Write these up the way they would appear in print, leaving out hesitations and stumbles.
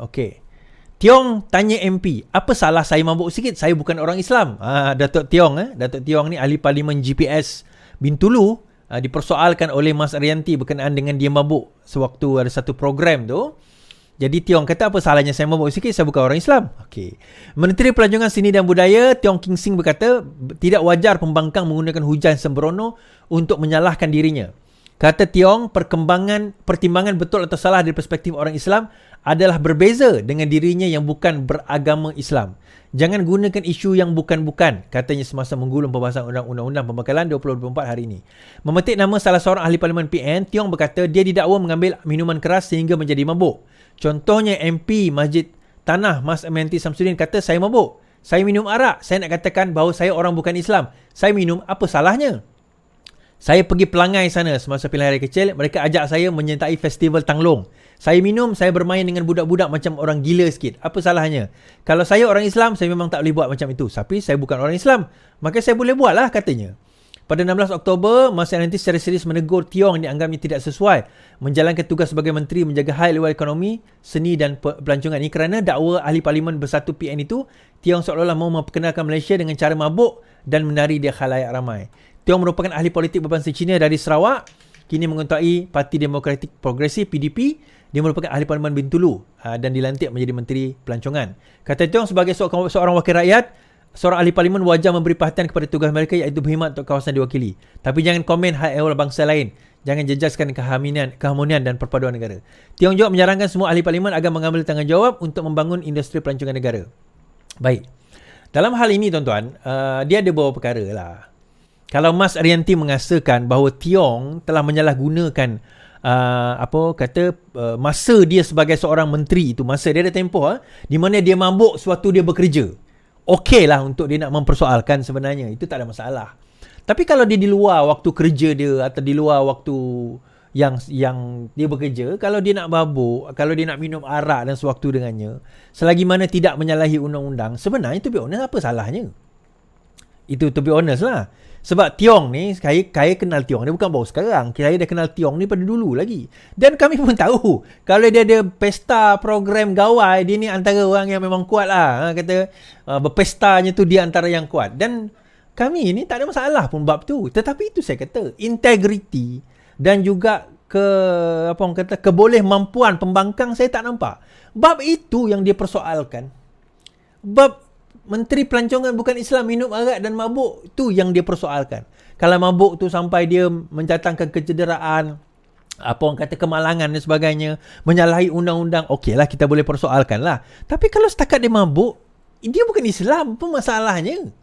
Okay. Tiong tanya MP, apa salah saya mabuk sikit? Saya bukan orang Islam. Datuk Tiong ni ahli parlimen GPS Bintulu, dipersoalkan oleh Mas Arianti berkenaan dengan dia mabuk sewaktu ada satu program tu. Jadi Tiong kata, apa salahnya saya mabuk sikit? Saya bukan orang Islam. Okey. Menteri Pelancongan Seni dan Budaya Tiong King Sing berkata, tidak wajar pembangkang menggunakan hujan sembrono untuk menyalahkan dirinya. Kata Tiong, pertimbangan betul atau salah dari perspektif orang Islam adalah berbeza dengan dirinya yang bukan beragama Islam. Jangan gunakan isu yang bukan-bukan, katanya semasa menggulung pembahasan Undang-Undang Pembekalan 2024 hari ini. Memetik nama salah seorang ahli parlimen PN, Tiong berkata dia didakwa mengambil minuman keras sehingga menjadi mabuk. Contohnya MP Masjid Tanah Mas Amenti Samsudin kata, saya mabuk. Saya minum arak. Saya nak katakan bahawa saya orang bukan Islam. Saya minum, apa salahnya? Saya pergi Pelangai sana semasa pilihan raya kecil. Mereka ajak saya menyertai festival Tanglong. Saya minum, saya bermain dengan budak-budak macam orang gila sikit. Apa salahnya? Kalau saya orang Islam, saya memang tak boleh buat macam itu. Tapi saya bukan orang Islam. Maka saya boleh buat lah, katanya. Pada 16 Oktober, Mas Arianti secara serius menegur Tiong yang dianggapnya tidak sesuai menjalankan tugas sebagai menteri menjaga hal ehwal ekonomi, seni dan pelancongan. Ini kerana dakwa ahli parlimen bersatu PN itu, Tiong seolah-olah mahu memperkenalkan Malaysia dengan cara mabuk dan menari di khalayak ramai. Tiong merupakan ahli politik berbangsa Cina dari Sarawak, kini mengetuai Parti Demokratik Progresif PDP. Dia merupakan ahli parlimen Bintulu dan dilantik menjadi menteri pelancongan. Kata Tiong, sebagai seorang wakil rakyat, seorang ahli parlimen wajar memberi perhatian kepada tugas mereka iaitu berkhidmat untuk kawasan diwakili. Tapi jangan komen hal ehwal bangsa lain. Jangan jejaskan keharmonian dan perpaduan negara. Tiong juga menyarankan semua ahli parlimen agar mengambil tanggungjawab untuk membangun industri pelancongan negara. Baik. Dalam hal ini tuan-tuan, dia ada beberapa perkara lah. Kalau Mas Arianti mengasakan bahawa Tiong telah menyalahgunakan masa dia sebagai seorang menteri itu, masa dia ada tempoh di mana dia mabuk sewaktu dia bekerja, okey lah untuk dia nak mempersoalkan sebenarnya. Itu tak ada masalah. Tapi kalau dia di luar waktu kerja dia atau di luar waktu yang dia bekerja, kalau dia nak mabuk, kalau dia nak minum arak dan sewaktu dengannya, selagi mana tidak menyalahi undang-undang, sebenarnya to be honest, apa salahnya? Itu to be honest lah. Sebab Tiong ni, saya kenal Tiong ni bukan baru sekarang. Saya dah kenal Tiong ni pada dulu lagi. Dan kami pun tahu, kalau dia ada pesta program gawai, dia ni antara orang yang memang kuat lah. Kata, berpestanya tu dia antara yang kuat. Dan kami ni tak ada masalah pun bab tu. Tetapi itu saya kata, integriti dan juga keboleh mampuan pembangkang saya tak nampak. Bab itu yang dia persoalkan. Bab Menteri Pelancongan bukan Islam minum arak dan mabuk, tu yang dia persoalkan. Kalau mabuk tu sampai dia mendatangkan kecederaan, kemalangan dan sebagainya, menyalahi undang-undang, okeylah kita boleh persoalkan lah. Tapi kalau setakat dia mabuk, dia bukan Islam, apa masalahnya?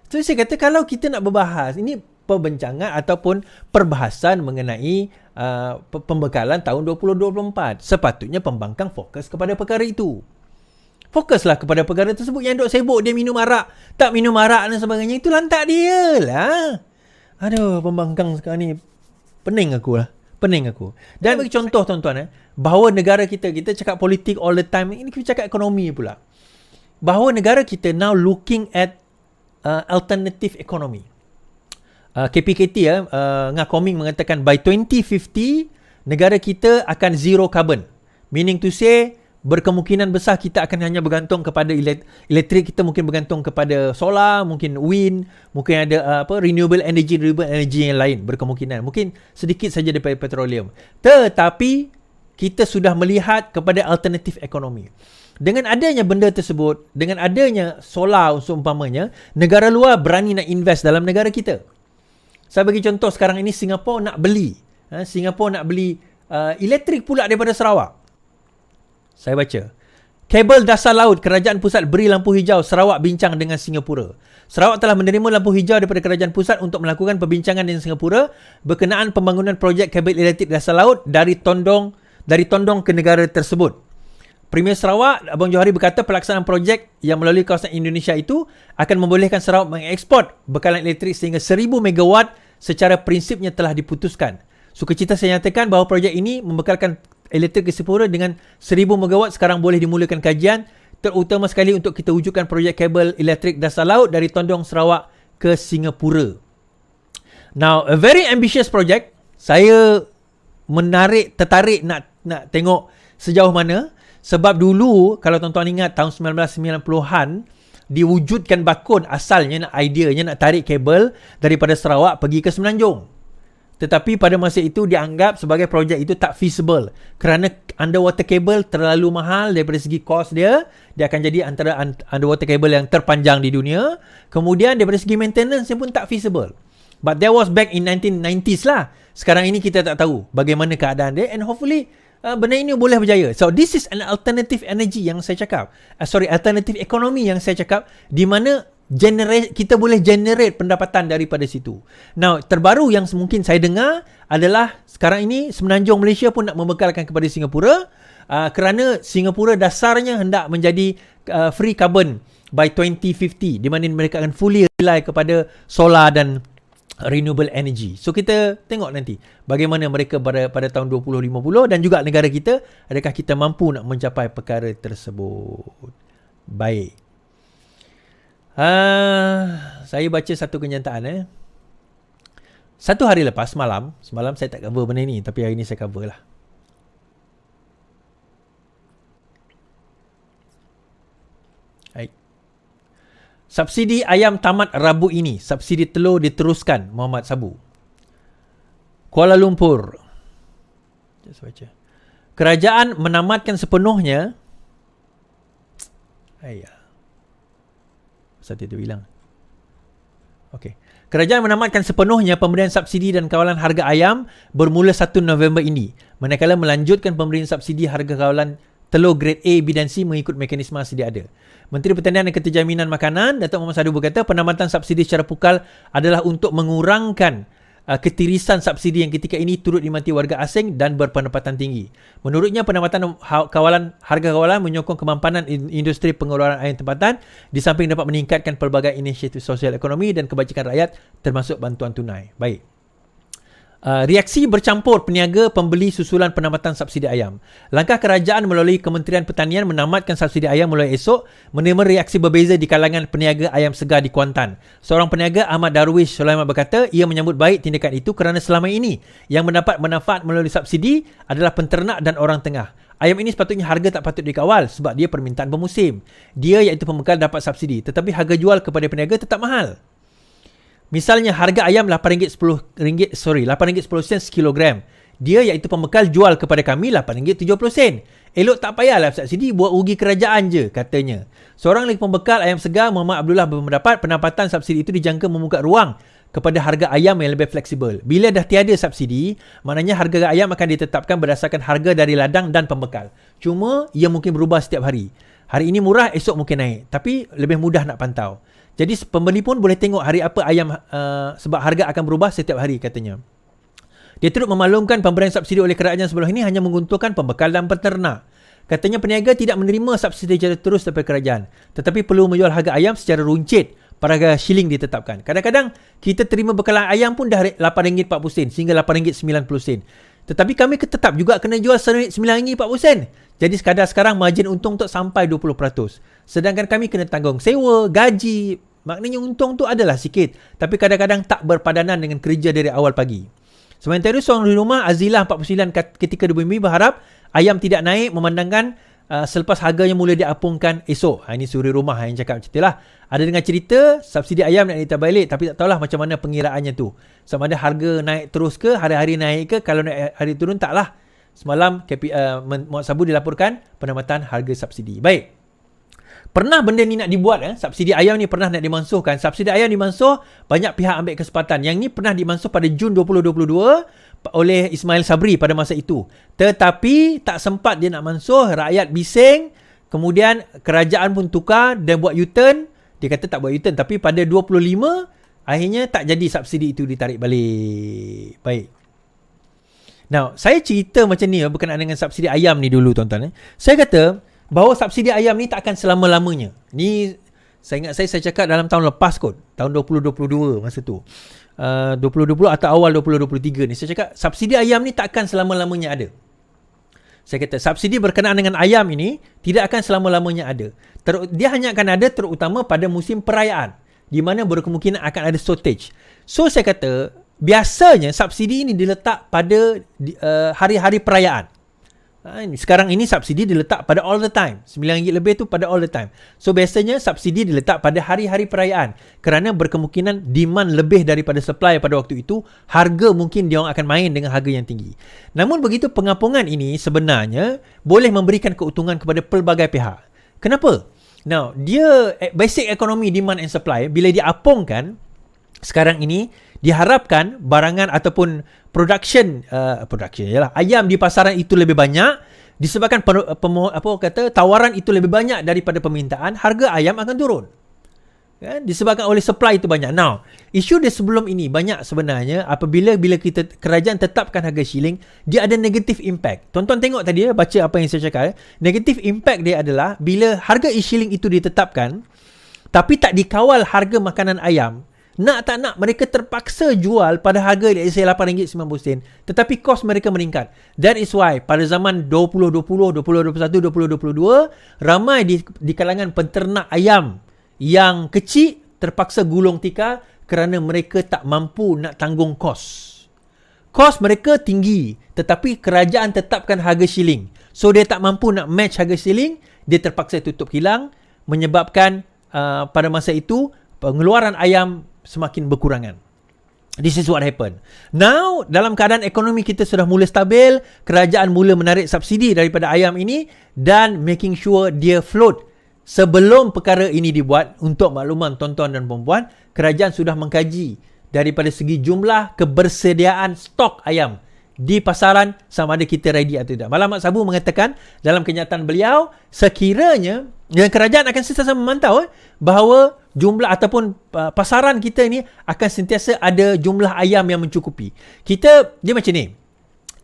So saya kata kalau kita nak berbahas, ini perbincangan ataupun perbahasan mengenai pembekalan tahun 2024. Sepatutnya pembangkang fokus kepada perkara itu. Fokuslah kepada perkara tersebut. Yang duk sibuk dia minum arak, tak minum arak dan sebagainya, itu lantak dia lah. Aduh, pembangkang sekarang ni pening aku. Dan bagi contoh tuan-tuan, bahawa negara kita cakap politik all the time, ini kita cakap ekonomi pula. Bahawa negara kita now looking at alternative economy. KPKT Ngakoming mengatakan by 2050 negara kita akan zero carbon. Meaning to say, berkemungkinan besar kita akan hanya bergantung kepada elektrik, kita mungkin bergantung kepada solar, mungkin wind, mungkin ada renewable energy yang lain berkemungkinan. Mungkin sedikit saja daripada petroleum. Tetapi kita sudah melihat kepada alternatif ekonomi. Dengan adanya benda tersebut, dengan adanya solar umpamanya, negara luar berani nak invest dalam negara kita. Saya bagi contoh sekarang ini Singapura nak beli elektrik pula daripada Sarawak. Saya baca. Kabel dasar laut Kerajaan Pusat beri lampu hijau, Sarawak bincang dengan Singapura. Sarawak telah menerima lampu hijau daripada Kerajaan Pusat untuk melakukan perbincangan dengan Singapura berkenaan pembangunan projek kabel elektrik dasar laut dari Tondong ke negara tersebut. Premier Sarawak, Abang Johari berkata pelaksanaan projek yang melalui kawasan Indonesia itu akan membolehkan Sarawak mengeksport bekalan elektrik sehingga 1000 megawatt secara prinsipnya telah diputuskan. Sukacita saya nyatakan bahawa projek ini membekalkan elektrik ke Singapura dengan 1000 megawatt sekarang boleh dimulakan kajian, terutama sekali untuk kita wujudkan projek kabel elektrik dasar laut dari Tondong Sarawak ke Singapura. Now, a very ambitious project. Saya tertarik nak tengok sejauh mana. Sebab dulu kalau tuan-tuan ingat tahun 1990-an diwujudkan bakun asalnya, ideanya nak tarik kabel daripada Sarawak pergi ke Semenanjung. Tetapi pada masa itu dianggap sebagai projek itu tak feasible kerana underwater cable terlalu mahal daripada segi kos dia akan jadi antara underwater cable yang terpanjang di dunia. Kemudian daripada segi maintenance pun tak feasible. But that was back in 1990s lah. Sekarang ini kita tak tahu bagaimana keadaan dia, and hopefully benda ini boleh berjaya. So this is an alternative energy yang saya cakap. Alternative economy yang saya cakap, di mana kita boleh generate pendapatan daripada situ. Now, terbaru yang mungkin saya dengar adalah sekarang ini Semenanjung Malaysia pun nak membekalkan kepada Singapura, kerana Singapura dasarnya hendak menjadi free carbon by 2050, di mana mereka akan fully rely kepada solar dan renewable energy. So kita tengok nanti bagaimana mereka pada tahun 2050 dan juga negara kita, adakah kita mampu nak mencapai perkara tersebut. Baik. Saya baca satu kenyataan. Satu hari lepas, semalam saya tak cover benda ni, tapi hari ni saya cover lah. Baik. Subsidi ayam tamat Rabu ini. Subsidi telur diteruskan. Muhammad Sabu. Kuala Lumpur. Just baca. Kerajaan menamatkan sepenuhnya. Satu itu hilang. Okey. Kerajaan menamatkan sepenuhnya pemberian subsidi dan kawalan harga ayam bermula 1 November ini. Manakala melanjutkan pemberian subsidi harga kawalan telur grade A, B dan C mengikut mekanisme sedia ada. Menteri Pertanian dan Keterjaminan Makanan, Datuk Muhammad Sadu berkata, penamatan subsidi secara pukal adalah untuk mengurangkan ketirisan subsidi yang ketika ini turut dimati warga asing dan berpendapatan tinggi. Menurutnya, penamatan harga kawalan menyokong kemampanan industri pengeluaran ayam tempatan di samping dapat meningkatkan pelbagai inisiatif sosial ekonomi dan kebajikan rakyat termasuk bantuan tunai. Baik. Reaksi bercampur peniaga pembeli susulan penamatan subsidi ayam. Langkah kerajaan melalui Kementerian Pertanian menamatkan subsidi ayam mulai esok menerima reaksi berbeza di kalangan peniaga ayam segar di Kuantan. Seorang peniaga, Ahmad Darwish Sulaiman, berkata ia menyambut baik tindakan itu kerana selama ini yang mendapat manfaat melalui subsidi adalah penternak dan orang tengah. Ayam ini sepatutnya harga tak patut dikawal sebab dia permintaan bermusim. Dia iaitu pembekal dapat subsidi, tetapi harga jual kepada peniaga tetap mahal. Misalnya harga ayam RM8.10 sekilogram. Dia iaitu pembekal jual kepada kami RM8.70. Elok tak payahlah subsidi, buat rugi kerajaan je, katanya. Seorang lagi pembekal ayam segar, Muhammad Abdullah, berpendapat pendapatan subsidi itu dijangka membuka ruang kepada harga ayam yang lebih fleksibel. Bila dah tiada subsidi, maknanya harga ayam akan ditetapkan berdasarkan harga dari ladang dan pembekal. Cuma ia mungkin berubah setiap hari. Hari ini murah, esok mungkin naik. Tapi lebih mudah nak pantau. Jadi pembeli pun boleh tengok hari apa ayam sebab harga akan berubah setiap hari, katanya. Dia turut memaklumkan pemberian subsidi oleh kerajaan sebelum ini hanya menguntungkan pembekal dan peternak. Katanya peniaga tidak menerima subsidi secara terus daripada kerajaan, tetapi perlu menjual harga ayam secara runcit pada harga shilling ditetapkan. Kadang-kadang kita terima bekalan ayam pun dah RM8.40 sehingga RM8.90. Tetapi kami tetap juga kena jual RM9.40. Jadi sekadar sekarang margin untung tu sampai 20%. Sedangkan kami kena tanggung sewa, gaji. Maknanya untung tu adalah sikit. Tapi kadang-kadang tak berpadanan dengan kerja dari awal pagi. Sementara seorang di rumah, Azilah 49 ketika 2000 berharap ayam tidak naik memandangkan selepas harganya mula diapungkan esok. Ini suri rumah yang cakap ceritalah. Ada dengar cerita subsidi ayam nak ditambah, tapi tak tahulah macam mana pengiraannya tu. Sama ada harga naik terus ke, hari-hari naik ke, kalau naik hari turun taklah. Semalam Muhammad Sabu dilaporkan penamatan harga subsidi. Baik. Pernah benda ni nak dibuat, subsidi ayam ni pernah nak dimansuhkan. Subsidi ayam dimansuh, banyak pihak ambil kesempatan. Yang ni pernah dimansuh pada Jun 2022 oleh Ismail Sabri pada masa itu. Tetapi tak sempat dia nak mansuh, rakyat bising, kemudian kerajaan pun tukar dan buat U-turn. Dia kata tak buat U-turn, tapi pada 25 akhirnya tak jadi subsidi itu ditarik balik. Baik. Now, saya cerita macam ni berkenaan dengan subsidi ayam ni dulu, tuan-tuan. Saya kata bahawa subsidi ayam ni tak akan selama-lamanya. Ni saya ingat saya cakap dalam tahun lepas kot, tahun 2022 masa tu. 2020 atau awal 2023 ni saya cakap subsidi ayam ni tak akan selama-lamanya ada. Saya kata subsidi berkenaan dengan ayam ini tidak akan selama-lamanya ada. Dia hanya akan ada terutama pada musim perayaan di mana berkemungkinan akan ada shortage. So saya kata biasanya subsidi ini diletak pada hari-hari perayaan. Sekarang ini subsidi diletak pada all the time. RM9 lebih tu pada all the time. So biasanya subsidi diletak pada hari-hari perayaan. Kerana berkemungkinan demand lebih daripada supply pada waktu itu, harga mungkin dia orang akan main dengan harga yang tinggi. Namun begitu, pengapungan ini sebenarnya boleh memberikan keuntungan kepada pelbagai pihak. Kenapa? Now, dia basic economy demand and supply bila dia apungkan sekarang ini, diharapkan barangan ataupun production ialah ayam di pasaran itu lebih banyak disebabkan tawaran itu lebih banyak daripada permintaan, harga ayam akan turun. Kan? Disebabkan oleh supply itu banyak. Now, isu dia sebelum ini banyak sebenarnya apabila kerajaan tetapkan harga shilling, dia ada negative impact. Tuan-tuan tengok tadi baca apa yang saya cakap. Negative impact dia adalah bila harga shilling itu ditetapkan tapi tak dikawal harga makanan ayam. Nak tak nak, mereka terpaksa jual pada harga RM8.90, tetapi kos mereka meningkat. That is why pada zaman 2020, 2021, 2022, ramai di kalangan penternak ayam yang kecil terpaksa gulung tikar kerana mereka tak mampu nak tanggung kos. Kos mereka tinggi, tetapi kerajaan tetapkan harga shilling. So dia tak mampu nak match harga shilling, dia terpaksa tutup kilang, menyebabkan pada masa itu pengeluaran ayam semakin berkurangan. This is what happened. Now, dalam keadaan ekonomi kita sudah mula stabil, kerajaan mula menarik subsidi daripada ayam ini dan making sure dia float. Sebelum perkara ini dibuat, untuk makluman tuan-tuan dan puan-puan, kerajaan sudah mengkaji daripada segi jumlah kebersediaan stok ayam di pasaran sama ada kita ready atau tidak. Malam Mak Sabu mengatakan dalam kenyataan beliau, sekiranya kerajaan akan sentiasa memantau bahawa jumlah ataupun pasaran kita ni akan sentiasa ada jumlah ayam yang mencukupi. Dia macam ni.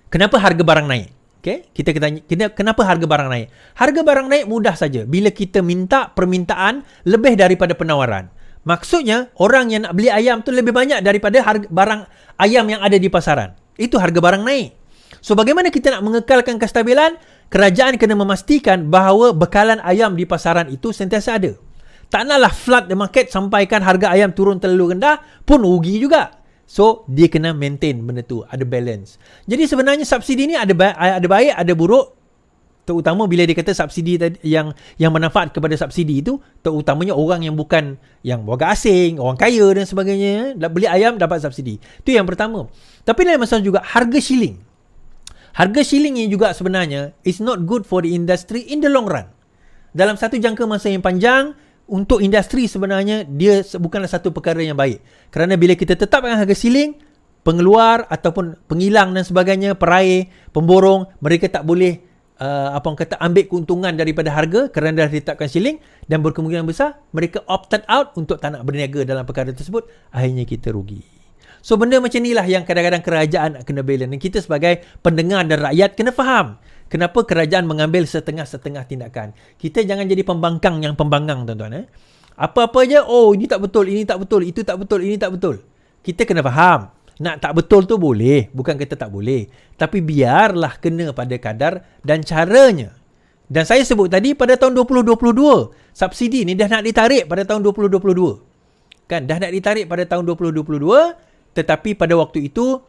Kenapa harga barang naik? Okay? Kita tanya, kenapa harga barang naik? Harga barang naik mudah saja. Bila kita minta permintaan lebih daripada penawaran. Maksudnya, orang yang nak beli ayam tu lebih banyak daripada harga barang ayam yang ada di pasaran. Itu harga barang naik. So, bagaimana kita nak mengekalkan kestabilan? Kerajaan kena memastikan bahawa bekalan ayam di pasaran itu sentiasa ada. Tak naklah flood the market sampaikan harga ayam turun terlalu rendah pun rugi juga. So, dia kena maintain benda tu, ada balance. Jadi sebenarnya subsidi ni ada baik, ada buruk. Terutama bila dia kata subsidi yang manfaat kepada subsidi itu, terutamanya orang yang bukan yang warga asing, orang kaya dan sebagainya, beli ayam dapat subsidi. Itu yang pertama. Tapi lain masalah juga harga shilling. Harga shilling ini juga sebenarnya is not good for the industry in the long run. Dalam satu jangka masa yang panjang, untuk industri sebenarnya dia bukanlah satu perkara yang baik. Kerana bila kita tetapkan harga shilling, pengeluar ataupun pengilang dan sebagainya, peraih, pemborong, mereka tak boleh ambil keuntungan daripada harga kerana dah ditetapkan shilling, dan berkemungkinan besar mereka opted out untuk tak nak berniaga dalam perkara tersebut. Akhirnya kita rugi. So benda macam inilah yang kadang-kadang kerajaan kena balance. Dan kita sebagai pendengar dan rakyat kena faham kenapa kerajaan mengambil setengah-setengah tindakan. Kita jangan jadi pembangkang yang pembanggang, tuan-tuan. Apa-apa je, ini tak betul, ini tak betul, itu tak betul, ini tak betul. Kita kena faham. Nak tak betul tu boleh, bukan kata tak boleh. Tapi biarlah kena pada kadar dan caranya. Dan saya sebut tadi pada tahun 2022, subsidi ni dah nak ditarik pada tahun 2022. Kan, dah nak ditarik pada tahun 2022, tetapi pada waktu itu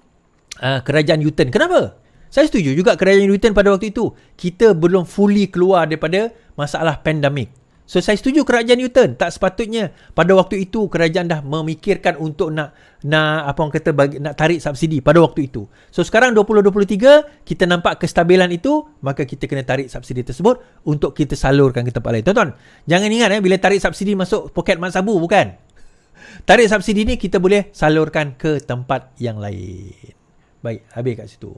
kerajaan U-turn. Kenapa? Saya setuju juga kerajaan U-turn pada waktu itu. Kita belum fully keluar daripada masalah pandemik. So saya setuju kerajaan U-turn. Tak sepatutnya pada waktu itu kerajaan dah memikirkan untuk nak tarik subsidi pada waktu itu. So sekarang 2023 kita nampak kestabilan itu, maka kita kena tarik subsidi tersebut untuk kita salurkan ke tempat lain. Tuan-tuan, jangan ingat bila tarik subsidi masuk poket Mak Sabu, bukan. Tarik subsidi ni kita boleh salurkan ke tempat yang lain. Baik, habis kat situ.